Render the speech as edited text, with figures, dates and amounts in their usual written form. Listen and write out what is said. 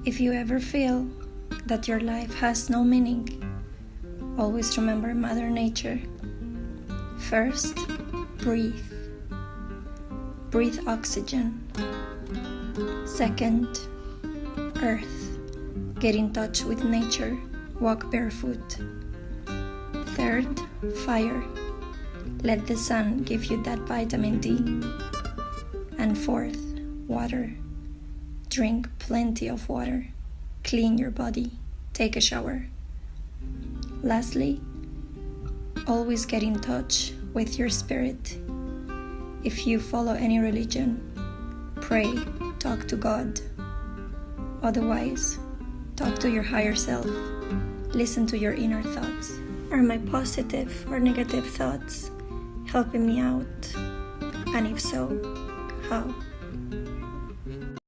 If you ever feel that your life has no meaning, always remember Mother Nature. First, breathe. Breathe oxygen. Second, earth. Get in touch with nature. Walk barefoot. Third, fire. Let the sun give you that vitamin D. And fourth, water. Drink plenty of water. Clean your body. Take a shower. Lastly, always get in touch with your spirit. If you follow any religion, pray, talk to God. Otherwise, talk to your higher self. Listen to your inner thoughts. Are my positive or negative thoughts helping me out? And if so, how?